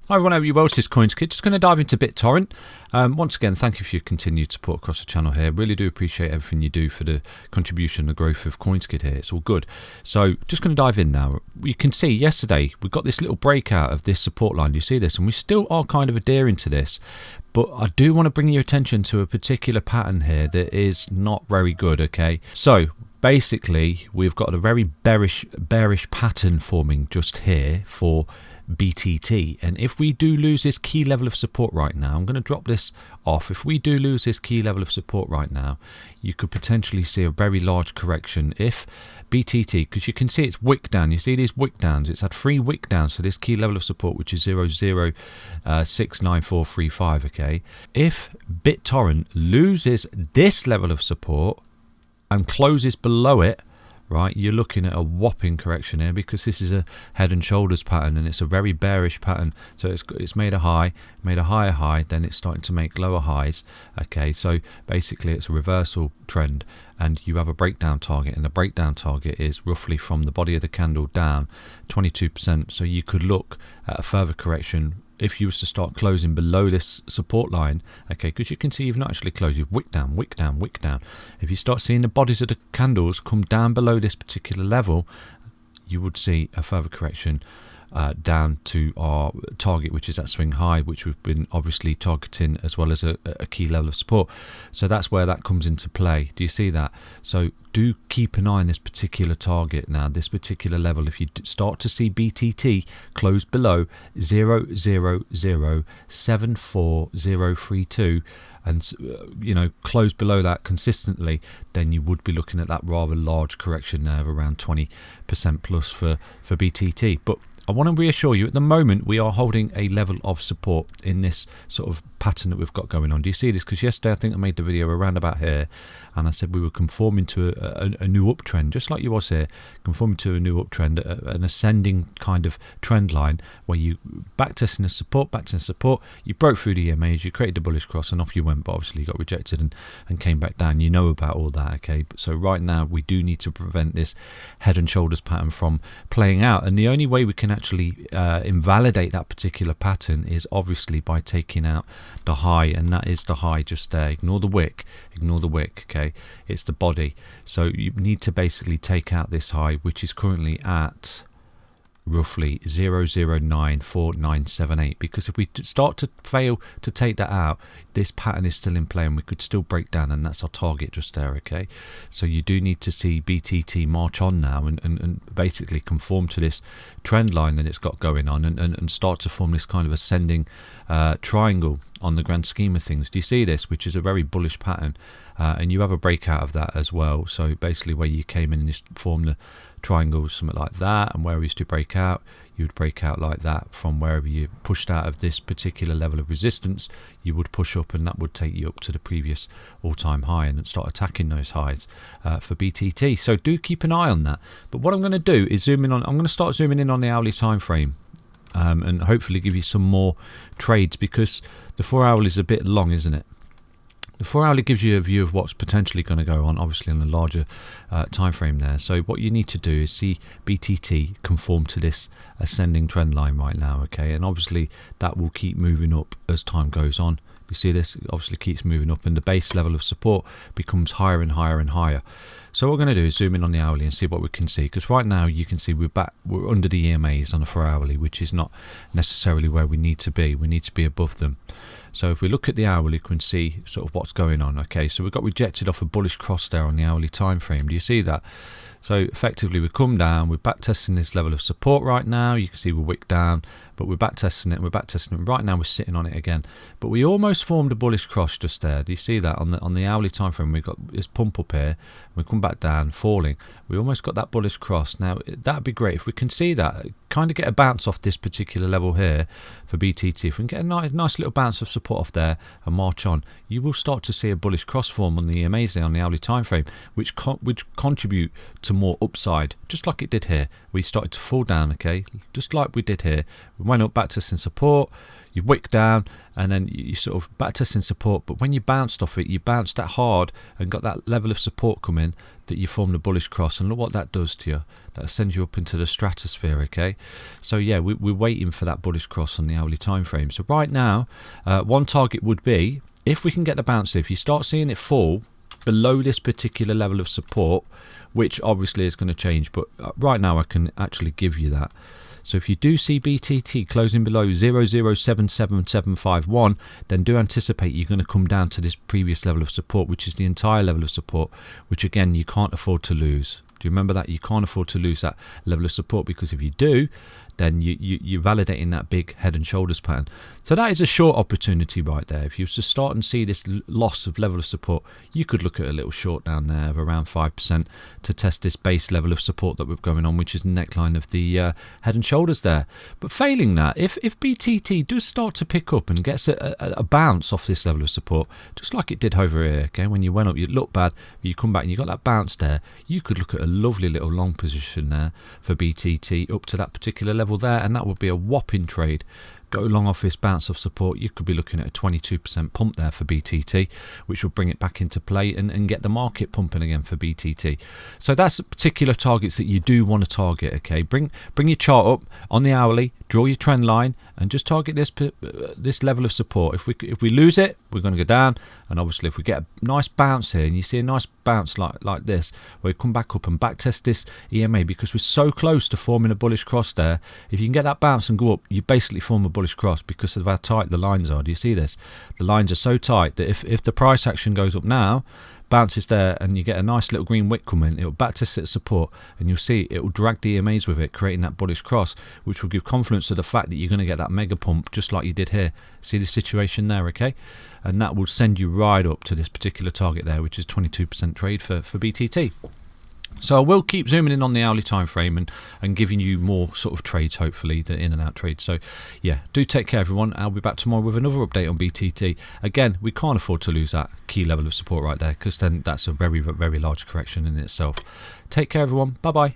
Hi everyone, hope you're well. This is CoinsKid. Just going to dive into Bittorrent. Once again, thank you for your continued support across the channel here. Really do appreciate everything you do for the contribution and the growth of CoinsKid here. It's all good. So just going to dive in now. You can see yesterday we got this little breakout of this support line. You see this? And we still are kind of adhering to this. But I do want to bring your attention to a particular pattern here that is not very good, okay? So basically, we've got a very bearish pattern forming just here for BTT, and if we do lose this key level of support right now, I'm going to drop this off. If we do lose this key level of support right now, you could potentially see a very large correction if BTT, because you can see it's wick down. You see these wick downs, it's had 3 wick downs, so this key level of support, which is 0.069435. okay, if Bittorrent loses this level of support and closes below it, right, you're looking at a whopping correction here, because this is a head and shoulders pattern and it's a very bearish pattern. So it's made a high, made a higher high, then it's starting to make lower highs. Okay, so basically it's a reversal trend, and you have a breakdown target, and the breakdown target is roughly from the body of the candle down 22%. So you could look at a further correction if you was to start closing below this support line, okay, because you can see you've not actually closed, you've wick down, wick down, wick down. If you start seeing the bodies of the candles come down below this particular level, you would see a further correction down to our target, which is that swing high, which we've been obviously targeting, as well as a key level of support. So that's where that comes into play. Do you see that? So do keep an eye on this particular target now, this particular level. If you start to see BTT close below 0.0074032 and close below that consistently, then you would be looking at that rather large correction there of around 20% plus for BTT. But I want to reassure you, at the moment we are holding a level of support in this sort of pattern that we've got going on. Do you see this? Because yesterday I think I made the video around about here, and I said we were conforming to a new uptrend, just like you was here, conforming to a new uptrend, an ascending kind of trend line, where you backtesting the support, you broke through the EMAs, you created the bullish cross, and off you went. But obviously you got rejected and came back down. You know about all that, okay? So right now we do need to prevent this head and shoulders pattern from playing out, and the only way we can actually invalidate that particular pattern is obviously by taking out the high, and that is the high just there. Ignore the wick, okay? It's the body. So you need to basically take out this high, which is currently at roughly 0.0094978, because if we start to fail to take that out, this pattern is still in play and we could still break down, and that's our target just there, okay? So you do need to see BTT march on now and basically conform to this trend line that it's got going on, and start to form this kind of ascending triangle on the grand scheme of things. Do you see this, which is a very bullish pattern, and you have a breakout of that as well. So basically where you came in and just formed the triangle, something like that, and where we used to break out, you would break out like that. From wherever you pushed out of this particular level of resistance, you would push up, and that would take you up to the previous all-time high and start attacking those highs for BTT. So do keep an eye on that. But what I'm going to do is zoom in on, I'm going to start zooming in on the hourly time frame, and hopefully give you some more trades, because the 4 hour is a bit long, isn't it? The 4 hourly gives you a view of what's potentially going to go on, obviously on a larger time frame there. So what you need to do is see BTT conform to this ascending trend line right now, okay? And obviously that will keep moving up as time goes on. You see this? It obviously keeps moving up, and the base level of support becomes higher and higher and higher. So what we're going to do is zoom in on the hourly and see what we can see, because right now you can see we're under the EMAs on the 4 hourly, which is not necessarily where we need to be. We need to be above them. So if we look at the hourly, you can see sort of what's going on. Okay, so we got rejected off a bullish cross there on the hourly time frame. Do you see that? So effectively we come down, we're back testing this level of support right now. You can see we're wick down, but we're back testing it, and we're back testing it. Right now we're sitting on it again, but we almost formed a bullish cross just there. Do you see that? On the hourly time frame, we've got this pump up here, we come back down, falling. We almost got that bullish cross. Now that'd be great if we can see that, kind of get a bounce off this particular level here for BTT. If we can get a nice little bounce of support off there and march on, you will start to see a bullish cross form on the EMAs there on the hourly time frame, which contribute to more upside, just like it did here. We started to fall down, okay, just like we did here. We went up, back testing support, you wick down, and then you sort of back testing support, but when you bounced off it, you bounced that hard and got that level of support coming, that you formed a bullish cross. And look what that does to you. That sends you up into the stratosphere, okay? So yeah, we're waiting for that bullish cross on the hourly time frame. So right now, one target would be, if we can get the bounce, if you start seeing it fall below this particular level of support, which obviously is going to change, but right now I can actually give you that. So if you do see BTT closing below 0077751, then do anticipate you're going to come down to this previous level of support, which is the entire level of support, which again, you can't afford to lose. Do you remember that? You can't afford to lose that level of support, because if you do, then you're validating that big head and shoulders pattern. So that is a short opportunity right there. If you were to start and see this loss of level of support, you could look at a little short down there of around 5% to test this base level of support that we're going on, which is the neckline of the head and shoulders there. But failing that, if BTT does start to pick up and gets a bounce off this level of support, just like it did over here, okay, when you went up, you look bad, you come back and you got that bounce there, you could look at a lovely little long position there for BTT up to that particular level there, and that would be a whopping trade. Go long off this bounce of support, you could be looking at a 22% pump there for BTT, which will bring it back into play and get the market pumping again for BTT. So that's particular targets that you do want to target. Okay, bring your chart up on the hourly, draw your trend line, and just target this level of support. If we lose it, we're going to go down, and obviously if we get a nice bounce here, and you see a nice bounce like this, where we come back up and back test this EMA, because we're so close to forming a bullish cross there. If you can get that bounce and go up, you basically form a bullish cross because of how tight the lines are. Do you see this? The lines are so tight that if the price action goes up now, bounces there, and you get a nice little green wick coming, it will back test its support, and you'll see it will drag the EMAs with it, creating that bullish cross, which will give confidence to the fact that you're going to get that mega pump just like you did here. See the situation there, okay? And that will send you right up to this particular target there, which is 22% trade for BTT. So I will keep zooming in on the hourly time frame and giving you more sort of trades, hopefully, the in and out trades. So yeah, do take care everyone. I'll be back tomorrow with another update on BTT. Again, we can't afford to lose that key level of support right there, because then that's a very, very large correction in itself. Take care everyone. Bye bye.